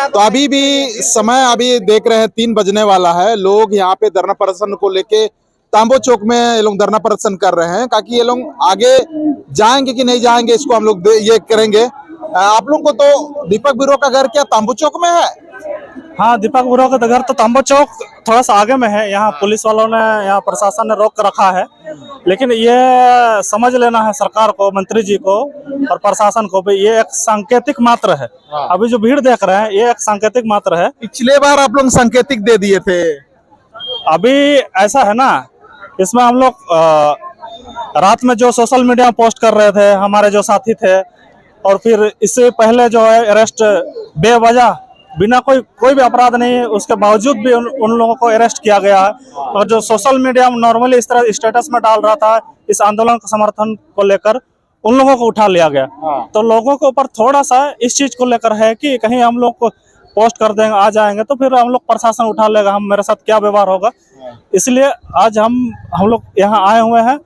तो अभी भी समय अभी देख रहे हैं 3 बजने वाला है। लोग यहाँ पे धरना प्रदर्शन को लेके तांबो चौक में ये लोग धरना प्रदर्शन कर रहे हैं, ताकि ये लोग आगे जाएंगे कि नहीं जाएंगे इसको हम लोग ये करेंगे। आप लोग को तो दीपक बिरो का घर क्या तांबो चौक में है? हाँ, दीपक बिरो का घर तो तांबो चौक थोड़ा सा आगे में है। यहाँ पुलिस वालों ने, यहाँ प्रशासन ने रोक रखा है, लेकिन ये समझ लेना है सरकार को, मंत्री जी को और प्रशासन को भी, ये एक सांकेतिक मात्र है। अभी जो भीड़ देख रहे हैं ये एक सांकेतिक मात्र है। पिछले बार आप लोग सांकेतिक दे दिए थे। अभी ऐसा है ना, इसमें हम लोग रात में जो सोशल मीडिया में पोस्ट कर रहे थे हमारे जो साथी थे, और फिर इससे पहले जो है अरेस्ट बेवजह बिना कोई भी अपराध नहीं है उसके बावजूद भी उन लोगों को अरेस्ट किया गया है। और जो सोशल मीडिया में नॉर्मली इस तरह स्टेटस में डाल रहा था इस आंदोलन का समर्थन को लेकर, उन लोगों को उठा लिया गया। तो लोगों के ऊपर थोड़ा सा इस चीज को लेकर है कि कहीं हम लोग को पोस्ट कर देंगे, आ जाएंगे तो फिर हम लोग प्रशासन उठा लेगा, हम मेरे साथ क्या व्यवहार होगा। इसलिए आज हम लोग यहाँ आए हुए हैं।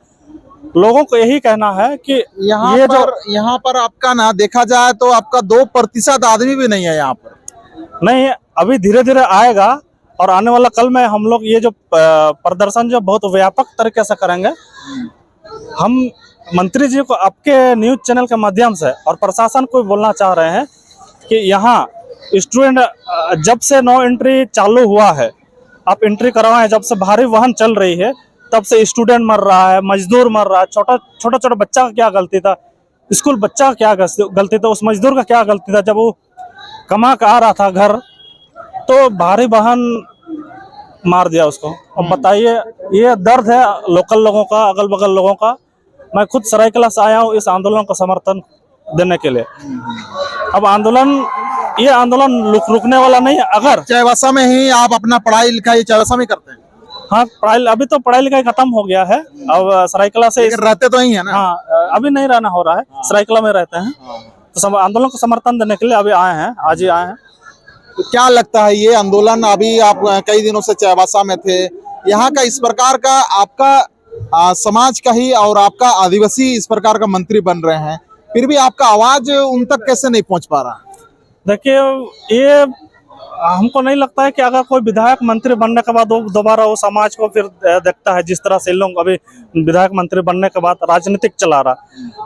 लोगों को यही कहना है कि यहाँ पर आपका ना देखा जाए तो आपका 2% आदमी भी नहीं है यहाँ पर। नहीं, अभी धीरे धीरे आएगा और आने वाला कल में हम लोग ये जो प्रदर्शन जो बहुत व्यापक तरीके से करेंगे। हम मंत्री जी को आपके न्यूज चैनल के माध्यम से और प्रशासन को बोलना चाह रहे हैं कि यहाँ स्टूडेंट जब से नो एंट्री चालू हुआ है, आप एंट्री करवाएं। जब से भारी वाहन चल रही है तब से स्टूडेंट मर रहा है, मजदूर मर रहा है। छोटा बच्चा का क्या गलती था, स्कूल बच्चा का क्या गलती था, उस मजदूर का क्या गलती था? जब वो कमा के आ रहा था घर तो भारी वाहन मार दिया उसको। अब बताइए, ये दर्द है लोकल लोगों का, अगल बगल लोगों का। मैं खुद सरायकेला से आया हूँ इस आंदोलन को समर्थन देने के लिए। अब ये आंदोलन रुकने वाला नहीं है। अगर चाईबासा में ही आप अपना पढ़ाई लिखाई चाईबासा में करते हैं? हाँ, अभी तो पढ़ाई लिखाई खत्म हो गया है। अब सरायकेला से रहते तो ही है ना? हाँ, अभी नहीं रहना हो रहा है, सरायकेला में रहते हैं। तो आंदोलन को समर्थन देने के लिए अभी आए हैं, आज ही आए हैं। तो क्या लगता है ये आंदोलन, अभी आप कई दिनों से चाईबासा में थे, यहाँ का इस प्रकार का आपका समाज का ही और आपका आदिवासी इस प्रकार का मंत्री बन रहे हैं, फिर भी आपका आवाज उन तक कैसे नहीं पहुंच पा रहा? देखिए, ये हमको नहीं लगता है कि अगर कोई विधायक मंत्री बनने के बाद वो दोबारा वो समाज को फिर देखता है। जिस तरह से लोग अभी विधायक मंत्री बनने के बाद राजनीतिक चला रहा,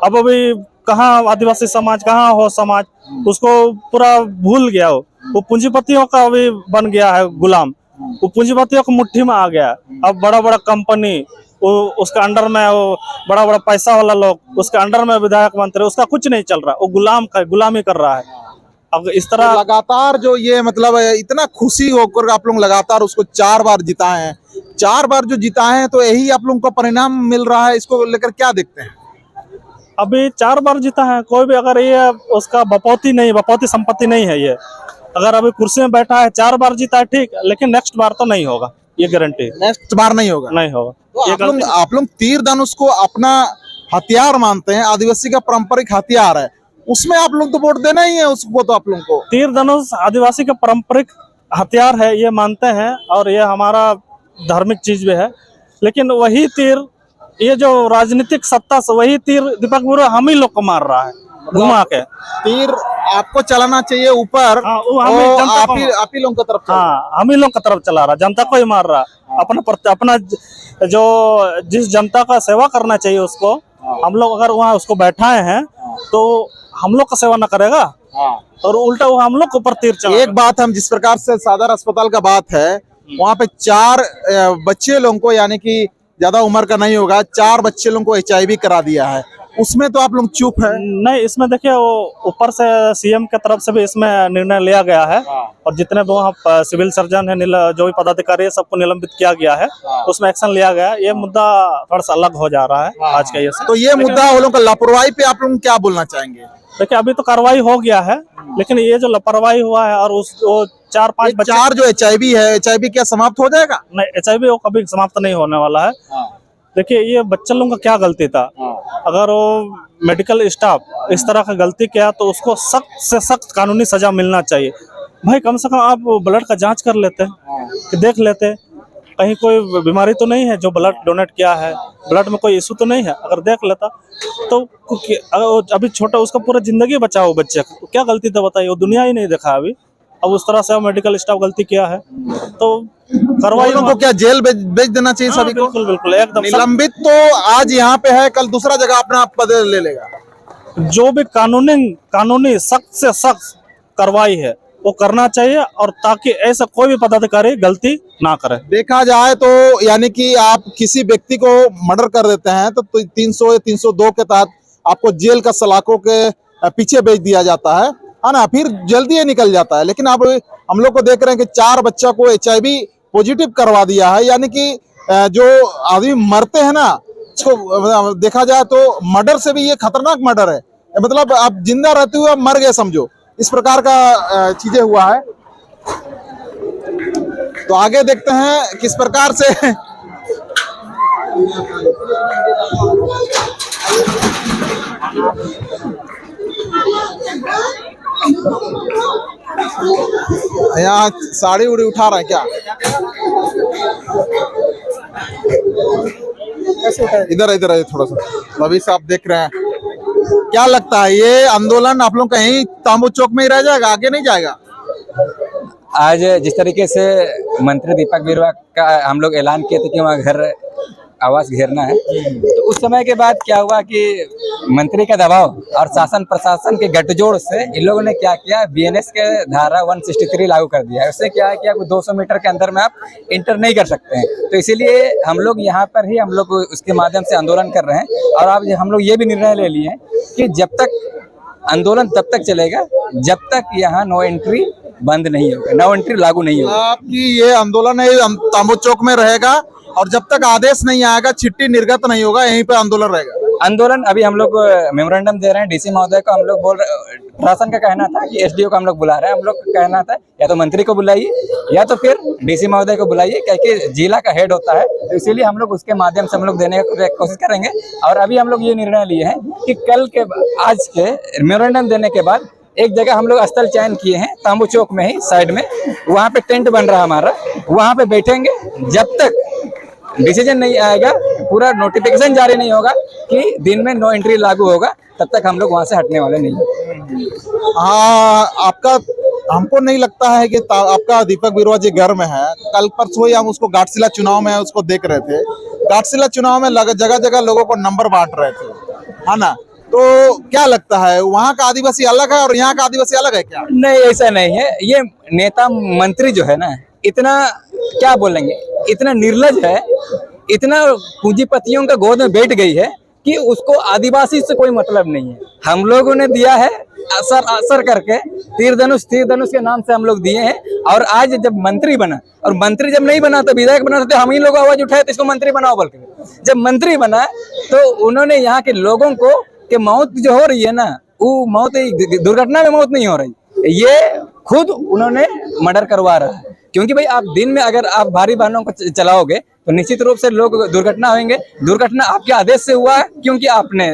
अब अभी कहाँ आदिवासी समाज, कहाँ हो समाज, उसको पूरा भूल गया। वो पूंजीपतियों का अभी बन गया है गुलाम, वो पूंजीपतियों की मुट्ठी में आ गया। अब बड़ा कंपनी उसका अंडर में, वो बड़ा पैसा वाला लोग उसके अंडर में विधायक मंत्री, उसका कुछ नहीं चल रहा, वो गुलामी कर रहा है। अब इस तरह लगातार जो ये मतलब इतना खुशी होकर आप लोग लगातार उसको 4 बार जिताए हैं, 4 बार जो जिताए हैं, तो यही आप लोगों को परिणाम मिल रहा है। इसको लेकर क्या देखते हैं? अभी 4 बार जीता है कोई भी, अगर ये उसका बपौती संपत्ति नहीं है। ये अगर अभी कुर्सी में बैठा है 4 बार जीता है, ठीक, लेकिन नेक्स्ट बार तो नहीं होगा, ये गारंटी। नेक्स्ट बार नहीं होगा? तो आप लोग तीर धनुष को अपना हथियार मानते हैं, आदिवासी का पारंपरिक हथियार है, उसमें आप लोग तो वोट देना ही है उसको। तो आप लोगों को तीर धनुष आदिवासी का पारंपरिक हथियार है, ये मानते हैं, और ये हमारा धार्मिक चीज भी है। लेकिन वही तीर, ये जो राजनीतिक सत्ता से, वही तीर दीपक बिरो हम ही लोग को मार रहा है घुमा के। तीर आपको चलाना चाहिए ऊपर, आप ही लोगों की तरफ। हाँ, हम ही लोग की तरफ चला रहा, जनता को ही मार रहा। अपना जो जिस जनता का सेवा करना चाहिए उसको हम लोग अगर वहाँ उसको बैठाए हैं तो हम लोग का सेवा न करेगा, और उल्टा वो हम लोग को ऊपर तीर चला। एक बात, हम जिस प्रकार से सदर अस्पताल का बात है, वहाँ पे 4 बच्चे लोगों को, यानी कि ज्यादा उम्र का नहीं होगा, 4 बच्चे लोगों को HIV करा दिया है, उसमें तो आप लोग चुप है? नहीं, इसमें देखिए वो ऊपर से CM की तरफ से भी इसमें निर्णय लिया गया है, और जितने भी वहाँ सिविल सर्जन है, जो भी पदाधिकारी है, सबको निलंबित किया गया है, तो उसमें एक्शन लिया गया है। ये मुद्दा थोड़ा सा अलग हो जा रहा है आज का ये। तो ये मुद्दा वो लोग का लापरवाही पे आप लोग क्या बोलना चाहेंगे? देखिए, अभी तो कार्रवाई हो गया है, लेकिन ये जो लापरवाही हुआ है, और वो 4-5 बच्चे, 4 जो HIV है, HIV क्या समाप्त हो जाएगा? नहीं, HIV वो कभी समाप्त नहीं होने वाला है। देखिए, ये बच्चे लोगों का क्या गलती था? अगर वो मेडिकल स्टाफ इस तरह का गलती किया तो उसको सख्त से सख्त कानूनी सजा मिलना चाहिए। भाई, कम से कम आप ब्लड का जांच कर लेते, कि देख लेते। कहीं कोई बीमारी तो नहीं है जो ब्लड डोनेट किया है, ब्लड में कोई इशू तो नहीं है, अगर देख लेता तो अगर अभी छोटा उसका पूरा जिंदगी बचा हो बच्चे का, तो क्या गलती था बताइए, वो दुनिया ही नहीं देखा अभी। अब उस तरह से मेडिकल स्टाफ गलती किया है तो कार्रवाई को क्या जेल भेज देना चाहिए सभी को? बिल्कुल बिल्कुल एकदम। निलंबित तो आज यहाँ पे है, कल दूसरा जगह अपना पद ले लेगा। जो भी कानूनी सख्त से सख्त कार्रवाई है वो करना चाहिए, और ताकि ऐसा कोई भी पदाधिकारी गलती ना करे। देखा जाए तो यानी कि आप किसी व्यक्ति को मर्डर कर देते हैं तो 300 या 302 के तहत आपको जेल का सलाखों के पीछे भेज दिया जाता है ना, फिर जल्दी ही निकल जाता है। लेकिन अब हम लोग को देख रहे हैं कि 4 बच्चा को HIV पॉजिटिव करवा दिया है, यानी कि जो आदमी मरते हैं ना, इसको देखा जाए तो मर्डर से भी ये खतरनाक मर्डर है, मतलब आप जिंदा रहते हुए आप मर गए समझो, इस प्रकार का चीजें हुआ है। तो आगे देखते हैं किस प्रकार से यहाँ साड़ी उड़ी उठा रहा है क्या? इधर इधर है थोड़ा सा, अभी से आप देख रहे हैं। क्या लगता है ये आंदोलन आप लोग कहीं तांबू चौक में ही रह जाएगा, आगे नहीं जाएगा? आज जिस तरीके से मंत्री दीपक बिरुवा का हम लोग ऐलान किए थे कि वहाँ घर आवास घेरना है, तो उस समय के बाद क्या हुआ कि मंत्री का दबाव और शासन प्रशासन के गठजोड़ से इन लोगों ने क्या किया, BNS के धारा 163 लागू कर दिया है। उससे क्या है कि आप 200 मीटर के अंदर में आप इंटर नहीं कर सकते हैं। तो इसीलिए हम लोग यहाँ पर ही हम लोग उसके माध्यम से आंदोलन कर रहे हैं। और अब हम लोग ये भी निर्णय ले लिए हैं कि जब तक आंदोलन तब तक चलेगा जब तक यहाँ नो एंट्री बंद नहीं होगा, नो एंट्री लागू नहीं होगा। आपकी ये आंदोलन है तांबू चौक में रहेगा, और जब तक आदेश नहीं आएगा, चिट्ठी निर्गत नहीं होगा, यहीं पे आंदोलन रहेगा। आंदोलन अभी हम लोग मेमोरेंडम दे रहे हैं DC महोदय को। हम लोग बोल रहे, प्रशासन का कहना था कि SDO को हम लोग बुला रहे हैं। हम लोग का कहना था या तो मंत्री को बुलाइए या तो फिर DC महोदय को बुलाइए, क्योंकि जिला का हेड होता है, तो इसीलिए हम लोग उसके माध्यम से हम लोग देने की कोशिश करेंगे। और अभी हम लोग ये निर्णय लिए हैं कि कल के आज के मेमोरेंडम देने के बाद एक जगह हम लोग स्थल चयन किए हैं तांबू चौक में ही साइड में, वहाँ पे टेंट बन रहा है हमारा, वहाँ पे बैठेंगे जब तक डिसीजन नहीं आएगा, पूरा नोटिफिकेशन जारी नहीं होगा कि दिन में नो एंट्री लागू होगा, तब तक हम लोग वहां से हटने वाले नहीं। हाँ, आपका हमको नहीं लगता है कि आपका दीपक बिरुवा जी घर में है। कल परसों ही हम उसको घाटशिला चुनाव में उसको देख रहे थे। घाटशिला चुनाव में जगह जगह लोगों को नंबर बांट रहे थे, है ना? तो क्या लगता है, वहाँ का आदिवासी अलग है और यहाँ का आदिवासी अलग है क्या? नहीं, ऐसा नहीं है। ये नेता मंत्री जो है ना, इतना क्या बोलेंगे, इतना निर्लज है, इतना पूंजीपतियों का गोद में बैठ गई है कि उसको आदिवासी से कोई मतलब नहीं है। हम लोगों ने दिया है असर करके, तीर धनुष के नाम से हम लोग दिए हैं। और आज जब मंत्री बना, और मंत्री जब नहीं बना तो विधायक बना, तो हम ही लोग आवाज उठाए तो इसको मंत्री बनाओ बोल के। जब मंत्री बना तो उन्होंने यहाँ के लोगों को कि मौत जो हो रही है ना, वो मौत दुर्घटना में मौत नहीं हो रही, ये खुद उन्होंने मर्डर करवा रहा है। क्योंकि भाई आप दिन में अगर आप भारी वाहनों को चलाओगे तो निश्चित रूप से लोग दुर्घटना होंगे। दुर्घटना आपके आदेश से हुआ है, क्योंकि आपने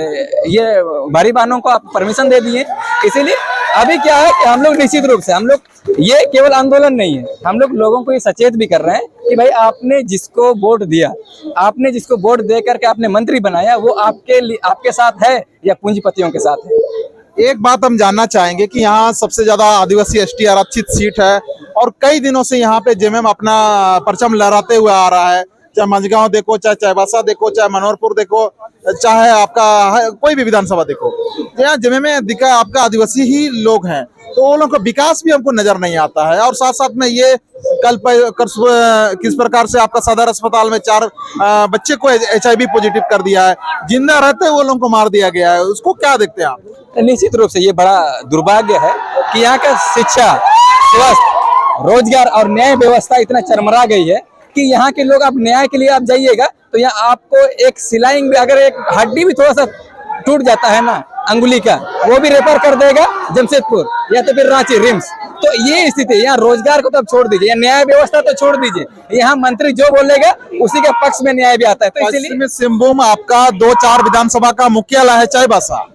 ये भारी वाहनों को आप परमिशन दे दिए। इसीलिए अभी क्या है कि हम लोग निश्चित रूप से, हम लोग ये केवल आंदोलन नहीं है, हम लोग लोगों को ये सचेत भी कर रहे हैं कि भाई आपने जिसको वोट दिया, आपने जिसको वोट दे करके आपने मंत्री बनाया, वो आपके साथ है या पूंजीपतियों के साथ है। एक बात हम जानना चाहेंगे कि यहाँ सबसे ज्यादा आदिवासी ST आरक्षित सीट है, और कई दिनों से यहाँ पे JMM अपना परचम लहराते हुए आ रहा है। चाहे मंझगांव देखो, चाहे चाईबासा देखो, चाहे मनोहरपुर देखो, चाहे आपका कोई भी विधानसभा देखो, यहाँ JMM में दिखा आपका आदिवासी ही लोग हैं। तो वो लोग का विकास भी हमको नजर नहीं आता है। और साथ साथ में ये कल किस प्रकार से आपका सदर अस्पताल में 4 बच्चे को HIV पॉजिटिव कर दिया है, जिंदा रहते वो लोगों को मार दिया गया है, उसको क्या देखते हैं आप? निश्चित रूप से ये बड़ा दुर्भाग्य है कि यहाँ का शिक्षा, स्वास्थ्य, रोजगार और न्याय व्यवस्था इतना चरमरा गई है कि यहाँ के लोग, आप न्याय के लिए आप जाइएगा तो यहाँ आपको एक सिलाई में अगर एक हड्डी भी थोड़ा सा टूट जाता है ना अंगुली का, वो भी रेफर कर देगा जमशेदपुर या तो फिर रांची रिम्स। तो ये स्थिति है। यहाँ रोजगार को तो आप छोड़ दीजिए, न्याय व्यवस्था तो छोड़ दीजिए, यहाँ मंत्री जो बोलेगा उसी के पक्ष में न्याय भी आता है। तो इसलिए सिंहभूम आपका 2-4 विधानसभा का मुख्यालय है चाईबासा,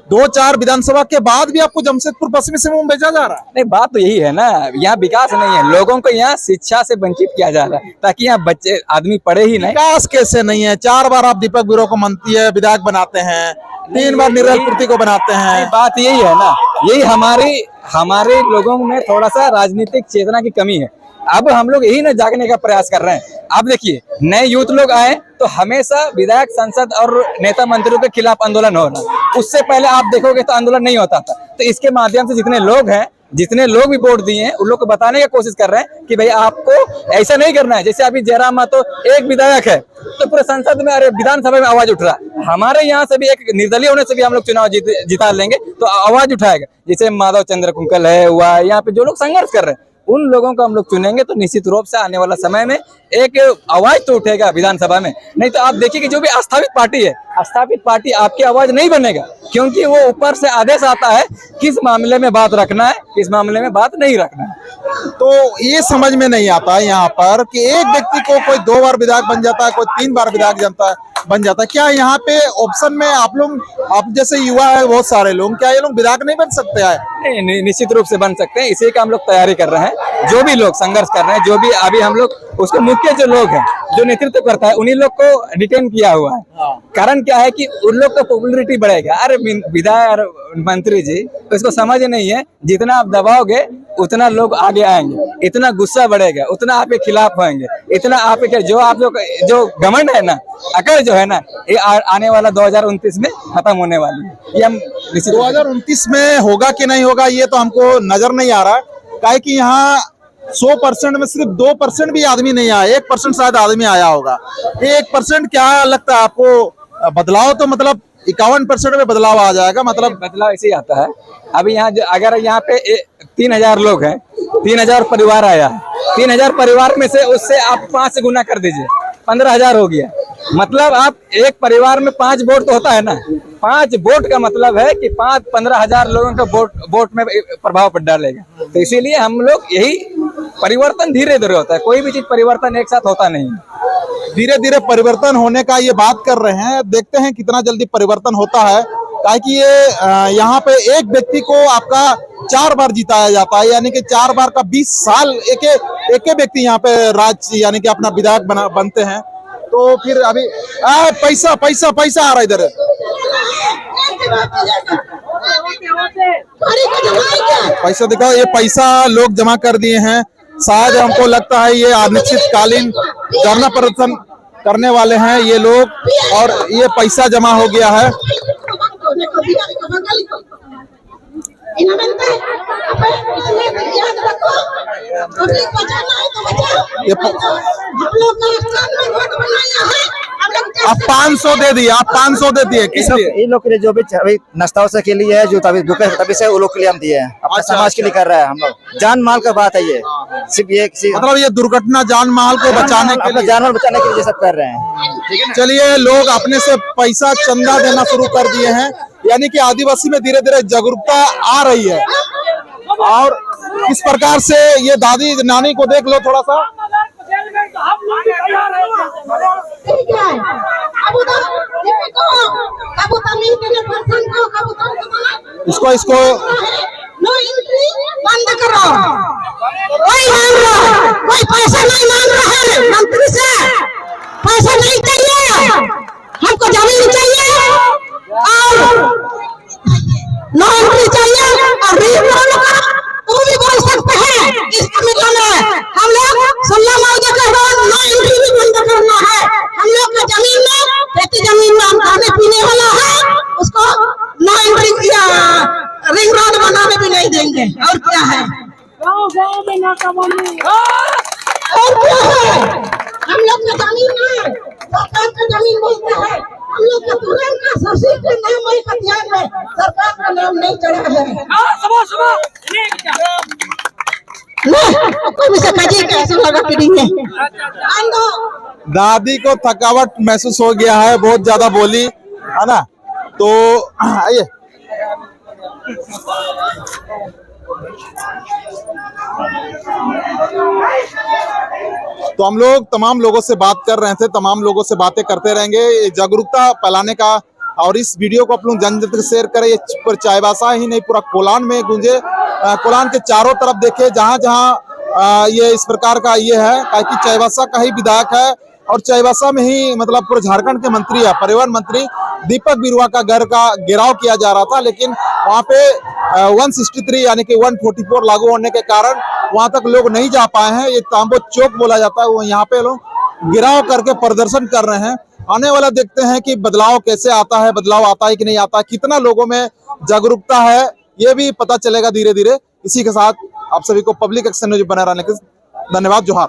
2-4 विधानसभा के बाद भी आपको जमशेदपुर पश्चिमी सिंहभूम भेजा जा रहा है। नहीं, बात तो यही है ना, यहाँ विकास नहीं है, लोगों को यहाँ शिक्षा से वंचित किया जा रहा है ताकि यहाँ बच्चे आदमी पढ़े ही नहीं। विकास कैसे नहीं है? 4 बार आप दीपक बिरो को मंत्री है विधायक बनाते हैं, 3 बार निर्मल पूर्ति को बनाते हैं। बात यही है ना, यही हमारे लोगों में थोड़ा सा राजनीतिक चेतना की कमी है। अब हम लोग यही ना जागने का प्रयास कर रहे हैं। अब देखिए, नए यूथ लोग आए तो हमेशा विधायक, सांसद और नेता मंत्रियों के खिलाफ आंदोलन हो रहा है। उससे पहले आप देखोगे तो आंदोलन नहीं होता था। तो इसके माध्यम से जितने लोग भी वोट दिए हैं उन लोग को बताने की कोशिश कर रहे हैं कि भाई आपको ऐसा नहीं करना है। जैसे अभी जयराम महतो एक विधायक है तो पूरे संसद में, अरे विधानसभा में आवाज उठ रहा है। हमारे यहाँ से भी एक निर्दलीय होने से भी हम लोग चुनाव जिता लेंगे तो आवाज उठाएगा। जैसे माधव चंद्र कुंकल है, हुआ यहाँ पे जो लोग संघर्ष कर रहे हैं उन लोगों को हम लोग चुनेंगे तो निश्चित रूप से आने वाला समय में एक आवाज तो उठेगा विधानसभा में। नहीं तो आप देखिए कि जो भी स्थापित पार्टी है, स्थापित पार्टी आपकी आवाज नहीं बनेगा, क्योंकि वो ऊपर से आदेश आता है किस मामले में बात रखना है, किस मामले में बात नहीं रखना है। तो ये समझ में नहीं आता है यहाँ पर कि एक व्यक्ति को कोई 2 बार विधायक बन जाता है, कोई 3 बार विधायक बन जाता है। क्या यहाँ पे ऑप्शन में आप जैसे युवा है बहुत सारे लोग, क्या ये लोग विधायक नहीं बन सकते हैं? नहीं, निश्चित रूप से बन सकते हैं। इसी का हम लोग तैयारी कर रहे हैं। जो भी लोग संघर्ष कर रहे हैं, जो भी अभी हम लोग उसके मुख्य जो लोग हैं, जो नेतृत्व करता है, उन्हीं लोग को डिटेन किया हुआ है। कारण क्या है कि उन लोग का पॉपुलरिटी बढ़ेगा। अरे विधायक और मंत्री जी तो इसको समझ नहीं है, जितना आप दबाओगे उतना लोग आगे आएंगे, इतना गुस्सा बढ़ेगा, उतना आपके खिलाफ होंगे, इतना आपके जो घमंड है ना, अकड़ जो है ना, ये आने वाला 2029 में खत्म होने वाली है। ये हम 2029 में होगा कि नहीं होगा ये तो हमको नजर नहीं आ रहा है। काहे कि यहाँ 100% में सिर्फ 2% भी आदमी नहीं आया, 1% शायद आदमी आया होगा। 1% क्या लगता है आपको? बदलाव तो मतलब 51% में बदलाव आ जाएगा। मतलब बदलाव ऐसे ही आता है। अभी यहाँ अगर यहाँ पे 3000 लोग हैं, 3000 परिवार आया है, 3000 परिवार में से उससे आप 5 गुना कर दीजिए, 15000 हो गया। मतलब आप एक परिवार में 5 वोट तो होता है ना, 5 वोट का मतलब है कि 15,000 लोगों का वोट में प्रभाव पड़ डालेगा। तो इसीलिए हम लोग यही परिवर्तन धीरे धीरे होता है, कोई भी चीज परिवर्तन एक साथ होता नहीं। धीरे धीरे परिवर्तन होने का ये बात कर रहे हैं, देखते हैं कितना जल्दी परिवर्तन होता है। ताकि ये यहाँ पे एक व्यक्ति को आपका 4 बार जिताया जाता है, यानी कि 4 बार का 20 साल एक व्यक्ति यहाँ पे यानी कि अपना विधायक बनते हैं। तो फिर अभी पैसा पैसा पैसा आ रहा है इधर। पैसा दिखाओ, ये पैसा लोग जमा कर दिए हैं। शायद हमको लगता है ये अनिश्चितकालीन धरना प्रदर्शन करने वाले हैं ये लोग, और ये पैसा जमा हो गया है। आप 500 दे दिए, आप 500 दे दिए किस लिए? इन लोग के लिए जो भी नाश्ता वस्ता के लिए है, जो तभी से वो लोग के लिए हम दिए हैं, अपने समाज के लिए कर रहे हैं। हम लोग जान माल का बात है, ये सिर्फ ये मतलब ये दुर्घटना जान माल को बचाने के लिए, जानवर बचाने के लिए सब कर रहे हैं। चलिए, लोग अपने से पैसा चंदा देना शुरू कर दिए हैं, यानी कि आदिवासी में धीरे धीरे जागरूकता आ रही है। और इस प्रकार से ये दादी नानी को देख लो थोड़ा सा, इसको बंद करो। कोई पैसा नहीं मांग रहा है मंत्री से, पैसा नहीं चाहिए, हमको जमीन चाहिए और नौकरी चाहिए और वो भी बोल सकते हैं इस सम्मेलन में। हम लोग 16 मौजे के बाद नो एंट्री भी बंद करना है। हम लोग का जमीन में, खेती जमीन में हम खाने पीने वाला है, उसको नो एंट्री किया, रिंग रोड बनाने भी नहीं देंगे। और क्या है, गाँव में नाकाबंदी, और क्या है? हम लोग का जमीन है, सरकार का जमीन बोलते हैं। हम लोग का तुरंत का ससी के नाम वही कटिहार में सरकार का नाम नहीं चढ़ा है। कोई भी सकाजी कैसे लगा पीड़ेंगे। दादी को थकावट महसूस हो गया है, बहुत ज्यादा बोली है ना। तो आइए, तो हम लोग तमाम लोगों से बात कर रहे थे, तमाम लोगों से बातें करते रहेंगे। जागरूकता फैलाने का और इस वीडियो को आप लोग जन जन तक शेयर करें। ये पर चाईबासा ही नहीं, पूरा कोलान में गूंजे। कोलान के चारों तरफ देखे, जहां जहां ये इस प्रकार का ये है, ताकि चाईबासा का ही विधायक है और चाईबासा में ही मतलब पूरे झारखंड के मंत्री है, परिवहन मंत्री दीपक बिरुवा का घर का घेराव किया जा रहा था, लेकिन वहां पे 163 यानी कि 144 लागू होने के कारण वहां तक लोग नहीं जा पाए हैं। ये तांबो चौक बोला जाता है, वो यहाँ पे लोग घेराव करके प्रदर्शन कर रहे हैं। आने वाला देखते हैं कि बदलाव कैसे आता है, बदलाव आता है कि नहीं आता है, कितना लोगों में जागरूकता है, ये भी पता चलेगा धीरे धीरे। इसी के साथ आप सभी को पब्लिक एक्शन न्यूज बना रहने के धन्यवाद। जोहार।